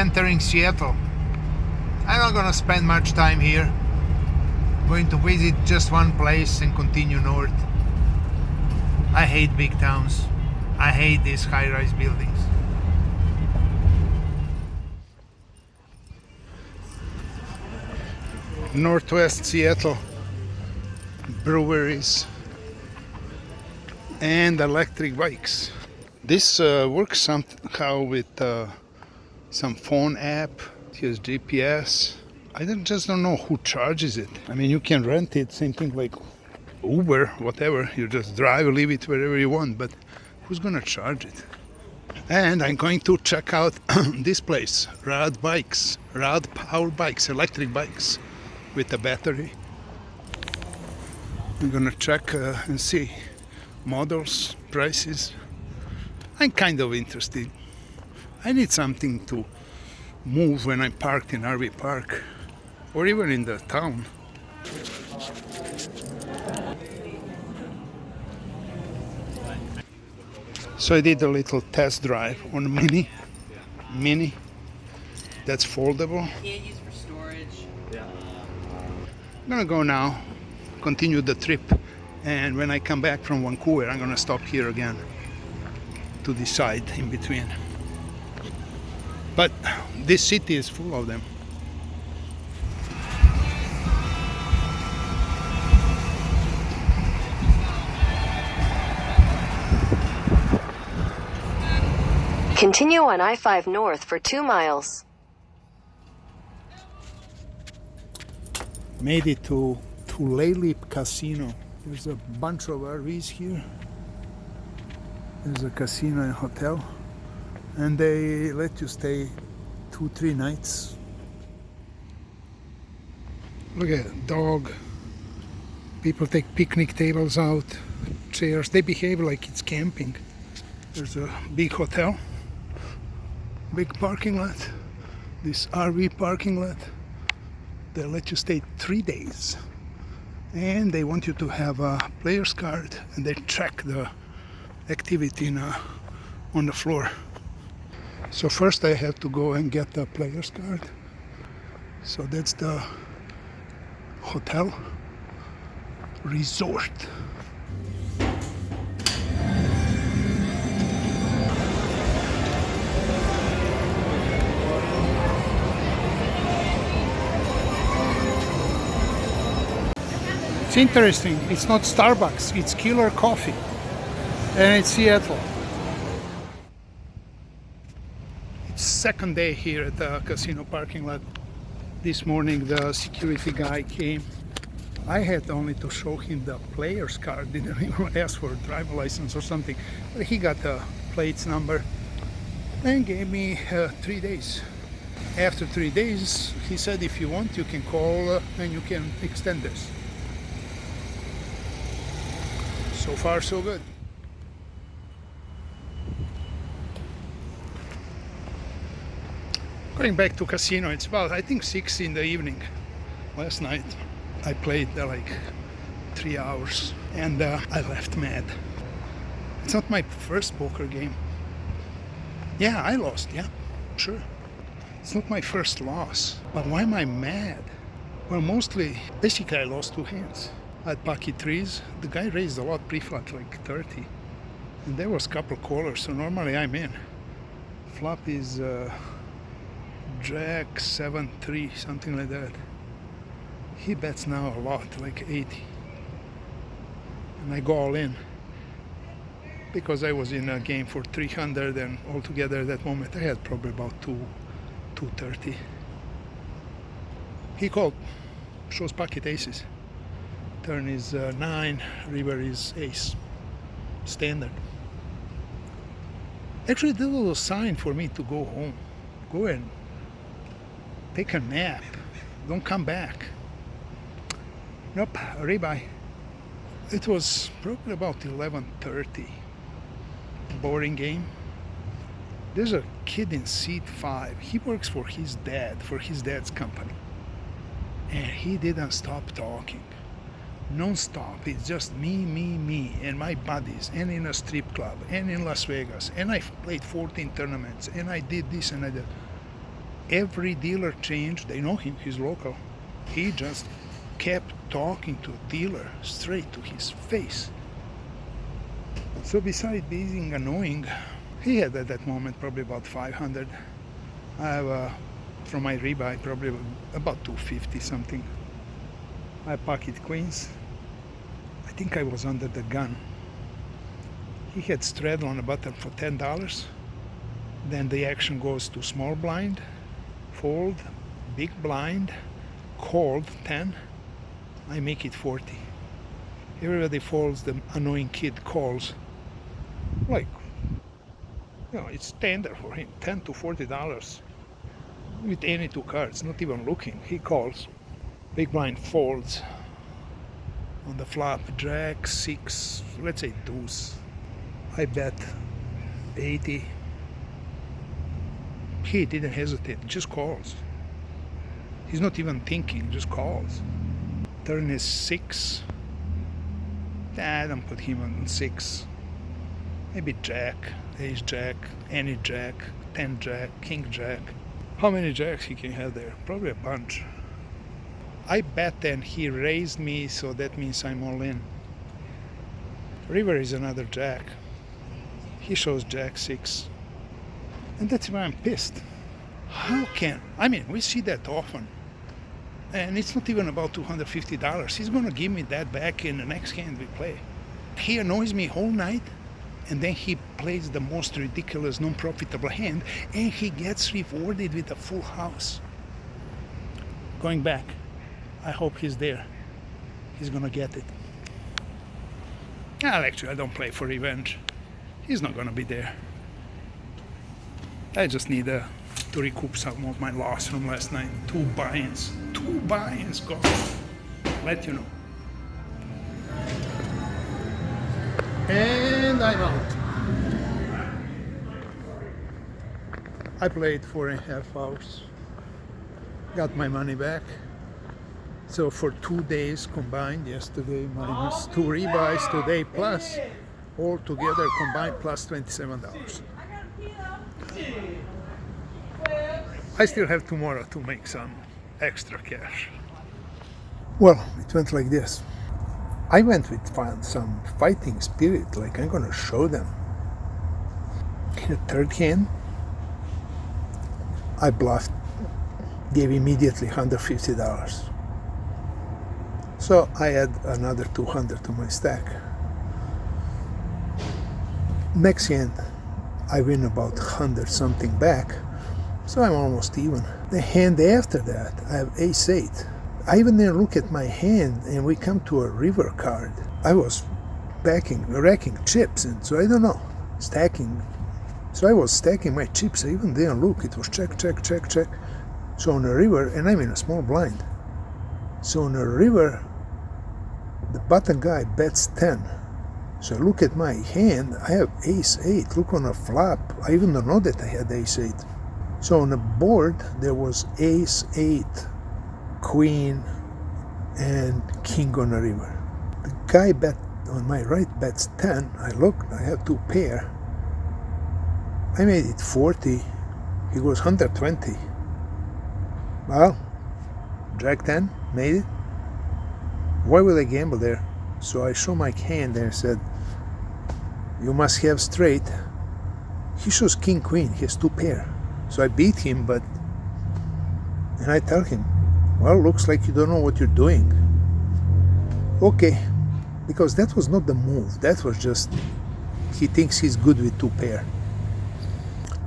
entering Seattle. I'm not gonna spend much time here. Going to visit just one place and continue north. I hate big towns. I hate these high-rise buildings. Northwest Seattle, breweries and electric bikes. This works somehow with some phone app. Here's GPS. Just don't know who charges it. I mean, you can rent it, same thing like Uber, whatever. You just drive, leave it wherever you want, but who's gonna charge it? And I'm going to check out this place, Rad Power Bikes, electric bikes with a battery. I'm gonna check and see models, prices. I'm kind of interested. I need something to move when I'm parked in RV park or even in the town. So I did a little test drive on a Mini that's foldable. Can't use for storage. I'm gonna go now, continue the trip, and when I come back from Vancouver, I'm gonna stop here again to decide in between. But this city is full of them. Continue on I-5 North for 2 miles. Made it to Tulalip Casino. There's a bunch of RVs here. There's a casino and hotel, and they let you stay 2-3 nights. Look at that dog. People take picnic tables out, chairs. They behave like it's camping. There's a big hotel, big parking lot, this RV parking lot. They let you stay 3 days, and they want you to have a player's card, and they check the activity on the floor. So first I have to go and get the player's card. So that's the hotel resort. It's interesting, it's not Starbucks, it's Killer Coffee, and it's Seattle. It's second day here at the casino parking lot. This morning the security guy came. I had only to show him the player's card, didn't even ask for a driver license or something, but he got the plates number and gave me 3 days. After 3 days, he said if you want you can call and you can extend this. So far, so good. Going back to casino, it's about, I think, 6 in the evening. Last night, I played like 3 hours, and I left mad. It's not my first poker game. Yeah, I lost, yeah, sure. It's not my first loss, but why am I mad? Well, basically I lost 2 hands. I had pocket 3s. The guy raised a lot pre-flop, like 30. And there was a couple callers, so normally I'm in. Flop is Jack 7-3, something like that. He bets now a lot, like 80. And I go all in. Because I was in a game for 300, and altogether at that moment I had probably about 230. He called, shows pocket aces. Turn is 9, river is ace, standard. Actually, that was a sign for me to go home. Go and take a nap. Don't come back. Nope, ribeye. It was probably about 11:30. Boring game. There's a kid in seat 5. He works for his dad's company. And he didn't stop talking. Non-stop. It's just me, and my buddies, and in a strip club, and in Las Vegas, and I played 14 tournaments, and I did this and I did. Every dealer changed. They know him, he's local. He just kept talking to a dealer straight to his face. So besides being annoying, he had at that moment probably about 500. I have from my rebuy probably about 250 something. I pocket queens. I think I was under the gun. He had straddle on a button for $10. Then the action goes to small blind, fold, big blind, called 10. I make it 40. Everybody folds, the annoying kid calls. Like, it's standard for him, $10 to $40 with any two cards, not even looking. He calls. Big blind folds on the flop, jack, 6, let's say deuce. I bet 80. He didn't hesitate, just calls. He's not even thinking, just calls. Turn is 6. I don't put him on 6. Maybe jack, ace jack, any jack, 10 jack, king jack. How many jacks he can have there? Probably a bunch. I bet then he raised me, so that means I'm all in. River is another jack. He shows jack 6. And that's why I'm pissed. How can, we see that often. And it's not even about $250. He's gonna give me that back in the next hand we play. He annoys me whole night, and then he plays the most ridiculous, non-profitable hand, and he gets rewarded with a full house. Going back, I hope he's there. He's gonna get it. Actually, I don't play for revenge. He's not gonna be there. I just need to recoup some of my loss from last night. 2 buy-ins. 2 buy-ins, go. Let you know. And I'm out. I played 4.5 hours. Got my money back. So for 2 days combined, yesterday minus 2 rebuys, today plus, all together combined plus $27. I still have tomorrow to make some extra cash. Well, it went like this. I went with some fighting spirit, like I'm gonna show them. In the third hand, I bluffed, gave immediately $150. So I add another 200 to my stack. Next hand, I win about 100 something back, so I'm almost even. The hand after that, I have ace-8. I even didn't look at my hand, and we come to a river card. I was racking chips, and so I don't know, stacking. So I was stacking my chips, I even didn't look, it was check, check, check, check. So on the river, and I'm in a small blind. So on the river, the button guy bets 10. So I look at my hand, I have ace-8, look on the flop, I even don't know that I had ace-8. So on the board, there was ace-8, queen, and king on the river. The guy bet on my right bets 10, I looked, I have 2 pair. I made it 40, he goes 120. Well, jack 10, made it. Why would I gamble there? So I show my hand there and said, you must have straight. He shows king queen, he has 2 pair. So I beat him, and I tell him, well, looks like you don't know what you're doing. Okay, because that was not the move, that was just, he thinks he's good with 2 pair.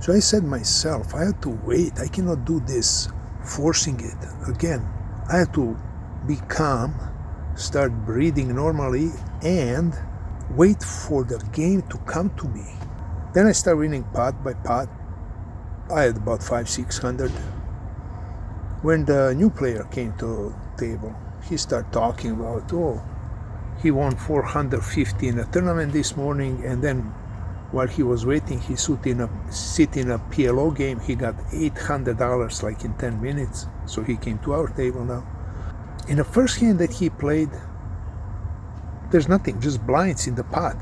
So I said myself, I have to wait, I cannot do this, forcing it. Again, I have to be calm, start breathing normally, and wait for the game to come to me. Then I start winning pot by pot. I had about 500-600. When the new player came to the table, he started talking about, he won 450 in a tournament this morning, and then while he was waiting, he sit in a PLO game, he got $800 like in 10 minutes. So he came to our table now. In the first hand that he played, there's nothing, just blinds in the pot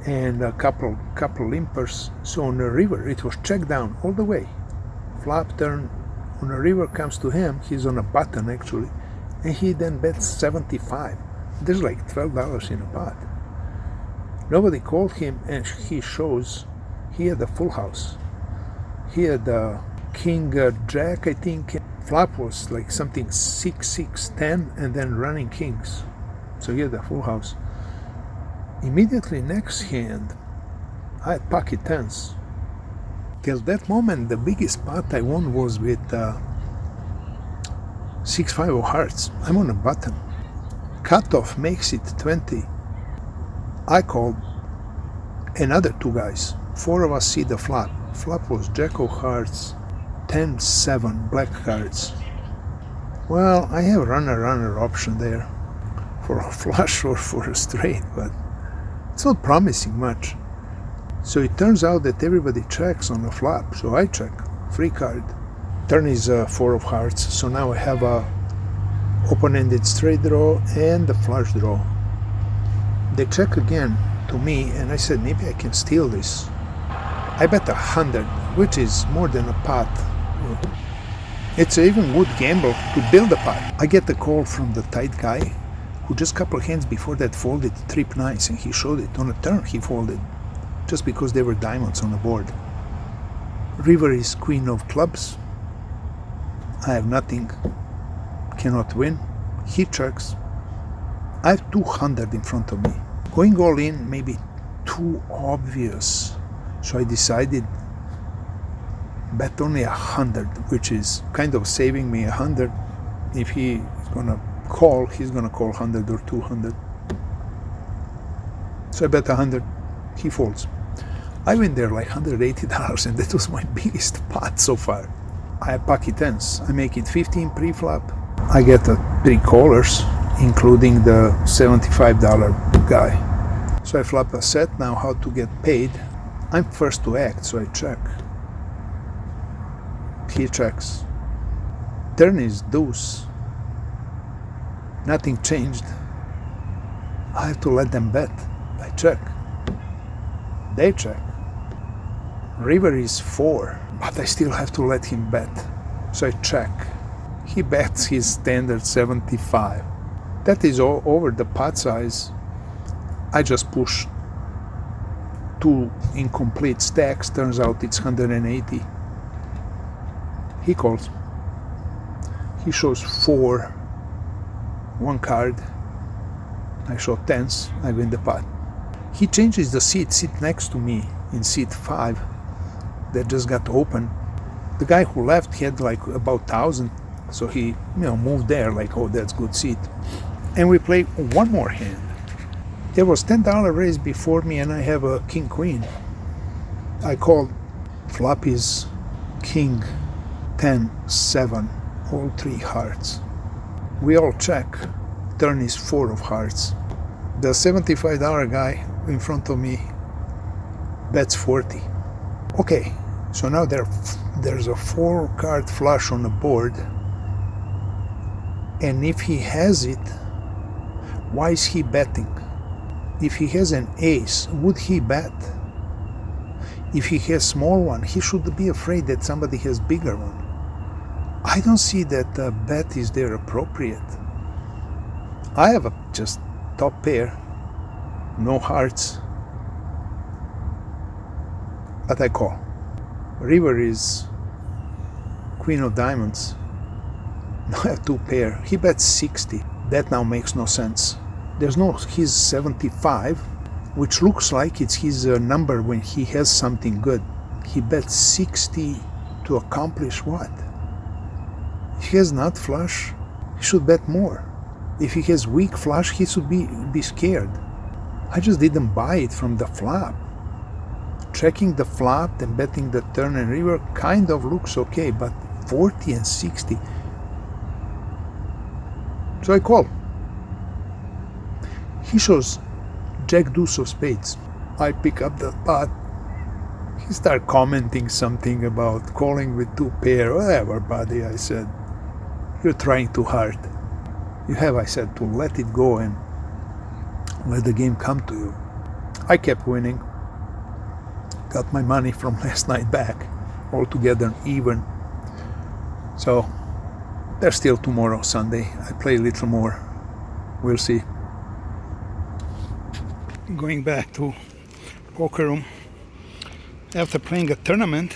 and a couple limpers. So on the river, it was check down all the way. flop turn on a river comes to him, he's on a button actually, and he then bets 75. There's like $12 in a pot. Nobody called him, and he shows he had a full house. He had a king jack, I think. Flop was like something 6, 6, 10, and then running kings. So he had a full house. Immediately next hand, I had pocket tens. Till that moment, the biggest pot I won was with 6-5 of hearts. I'm on a button. Cutoff makes it 20. I called another two guys. 4 of us see the flop. Flop was jack of hearts, 10-7 black cards. Well, I have runner option there for a flush or for a straight, but it's not promising much. So it turns out that everybody checks on the flop, so I check. Free card. Turn is 4 of hearts, so now I have a open-ended straight draw and the flush draw. They check again to me, and I said maybe I can steal this. I bet 100, which is more than a pot. It's an even good gamble to build a pot. I get the call from the tight guy who just a couple of hands before that folded trip nice, and he showed it. On a turn he folded just because there were diamonds on the board. River is queen of clubs. I have nothing, cannot win. He checks. I have 200 in front of me. Going all in may be too obvious, so I decided bet only 100, which is kind of saving me 100. If he is gonna call, he's gonna call 100 or 200. So I bet 100. He folds. I went there like $180, and that was my biggest pot so far. I have pocket tens. I make it 15 pre-flop. I get 3 callers, including the $75 guy. So I flop a set. Now how to get paid? I'm first to act, so I check. He checks. Turn is deuce. Nothing changed. I have to let them bet. I check. They check. River is 4, but I still have to let him bet. So I check. He bets his standard 75. That is all over the pot size. I just push 2 incomplete stacks. Turns out it's 180. He calls. He shows 4, 1 card. I show tens. I win the pot. He changes the seat next to me in seat 5 that just got open. The guy who left, he had like about 1,000, so he moved there like, oh, that's good seat. And we play one more hand. There was $10 raise before me, and I have a king queen. I called. Flop is king 10-7, all 3 hearts. We all check. Turn is 4 of hearts. The $75 guy in front of me bets 40. Okay, so now there's a 4-card flush on the board, and if he has it, why is he betting? If he has an ace, would he bet? If he has small one, he should be afraid that somebody has bigger one. I don't see that the bet is there appropriate. I have a just top pair, no hearts, but I call. River is queen of diamonds. Now I have 2 pair. He bets 60. That now makes no sense. There's no his 75, which looks like it's his number when he has something good. He bets 60 to accomplish what? If he has nut flush, he should bet more. If he has weak flush, he should be scared. I just didn't buy it from the flop. Checking the flop and betting the turn and river kind of looks okay, but 40 and 60. So I call. He shows jack deuce of spades. I pick up the pot. He started commenting something about calling with 2 pair. Whatever, buddy, I said. You're trying too hard. You have, I said, to let it go and let the game come to you. I kept winning. Got my money from last night back. Altogether even. So there's still tomorrow, Sunday. I play a little more. We'll see. Going back to poker room. After playing a tournament,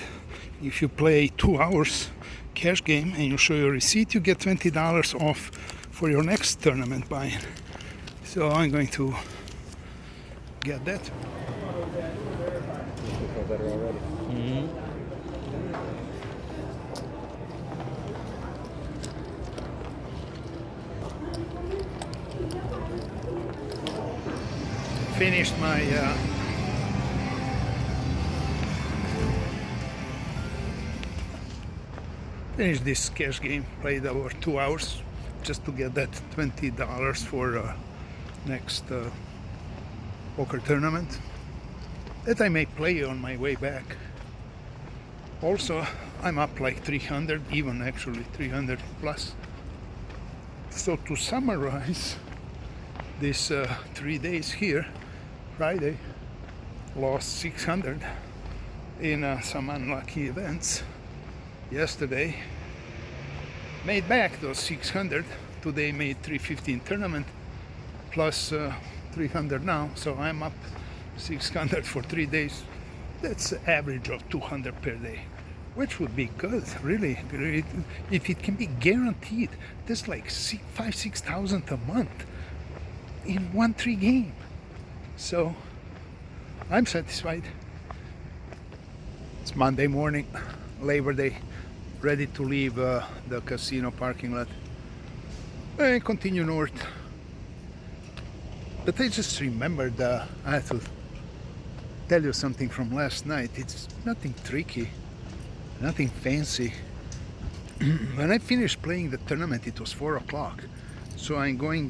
if you play 2 hours cash game and you show your receipt, you get $20 off for your next tournament buying. So I'm going to get that. Finished my finished this cash game. Played over 2 hours just to get that $20 for next poker tournament that I may play on my way back. Also, I'm up like 300, even actually 300 plus. So to summarize this 3 days here, Friday lost 600 in some unlucky events. Yesterday made back those 600. Today made 350 in tournament plus 300 now, so I'm up 600 for 3 days. That's an average of 200 per day, which would be good, really. If it can be guaranteed, that's like 5,000-6,000 a month in 1-3 game. So I'm satisfied. It's Monday morning, Labor Day, ready to leave the casino parking lot and continue north. But I just remembered, I had to tell you something from last night. It's nothing tricky, nothing fancy. When I finished playing the tournament, it was 4 o'clock. So I'm going,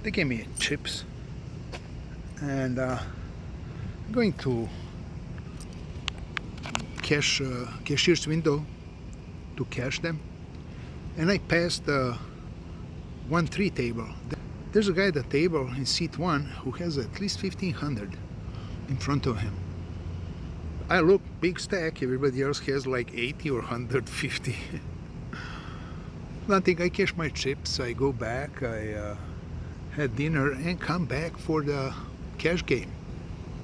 they gave me chips, and I'm going to cashier's window to cash them. And I passed the 1-3 table. There's a guy at the table in seat 1 who has at least 1,500 in front of him. I look, big stack, everybody else has like 80 or 150. Nothing, I cash my chips, I go back, I had dinner and come back for the cash game.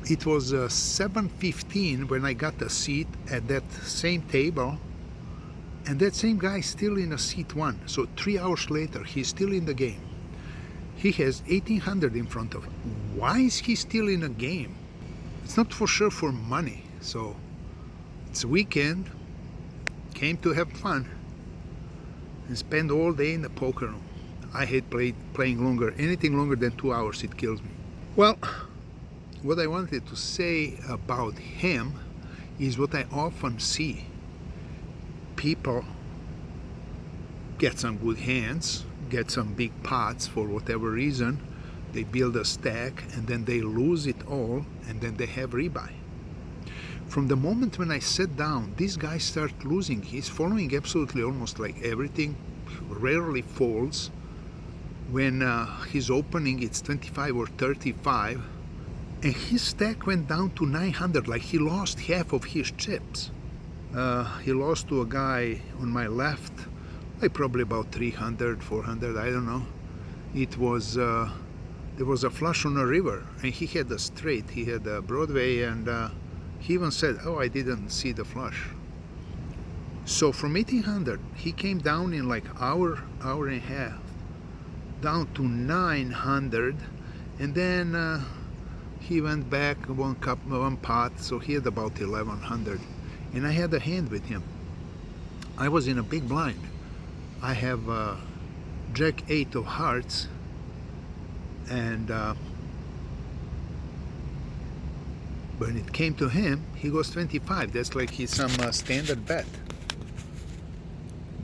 It was 7:15 when I got a seat at that same table, and that same guy is still in a seat 1. So 3 hours later, he's still in the game. He has 1,800 in front of him. Why is he still in a game? It's not for sure for money. So it's a weekend, came to have fun and spend all day in the poker room. I hate playing longer. Anything longer than 2 hours, it kills me. Well, what I wanted to say about him is what I often see. People get some good hands, get some big pots for whatever reason, they build a stack and then they lose it all and then they have rebuy. From the moment when I sat down, this guy starts losing. He's following absolutely almost like everything, rarely folds. When he's opening, it's 25 or 35, and his stack went down to 900, like he lost half of his chips. He lost to a guy on my left, like probably about 300, 400, I don't know. It was, there was a flush on a river, and he had a straight, he had a Broadway, and he even said, oh, I didn't see the flush. So from 1800, he came down in like hour and a half, down to 900, and then he went back one pot, so he had about 1100. And I had a hand with him. I was in a big blind. I have Jack 8 of hearts, and when it came to him, he goes 25. That's like he's some standard bet.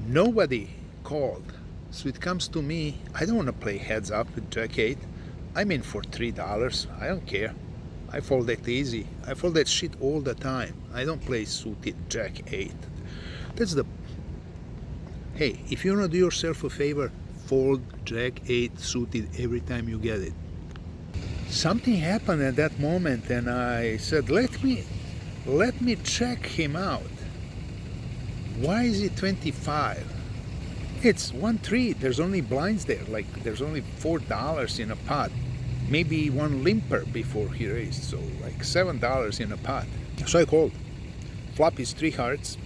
Nobody called. So it comes to me, I don't want to play heads up with Jack 8. I'm in for $3. I don't care. I fold that easy. I fold that shit all the time. I don't play suited Jack 8. That's the... Hey, if you want to do yourself a favor, fold Jack 8 suited every time you get it. Something happened at that moment and I said, let me check him out. Why is it 25? It's 1-3. There's only blinds there. Like there's only $4 in a pot. Maybe one limper before he raised. So like $7 in a pot. So I called. Flop is 3 hearts.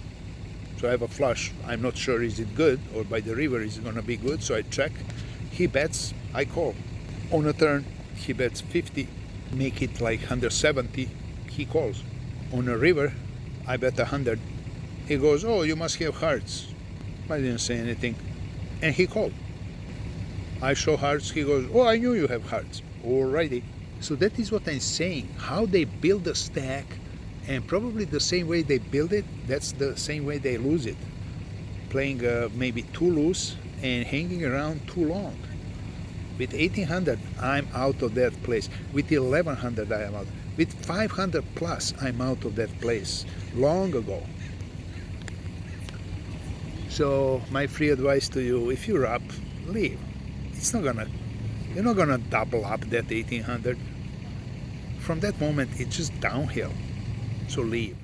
So I have a flush. I'm not sure is it good or by the river is it gonna be good. So I check. He bets. I call. On a turn, he bets 50. Make it like 170. He calls. On a river, I bet 100. He goes, oh, you must have hearts. I didn't say anything. And he called. I show hearts. He goes, oh, I knew you have hearts. Alrighty. So that is what I'm saying. How they build a stack, and probably the same way they build it, that's the same way they lose it. Playing maybe too loose and hanging around too long. With 1800, I'm out of that place. With 1100, I am out. With 500 plus, I'm out of that place long ago. So my free advice to you, if you're up, leave. You're not gonna double up that 1800. From that moment, it's just downhill. So leave.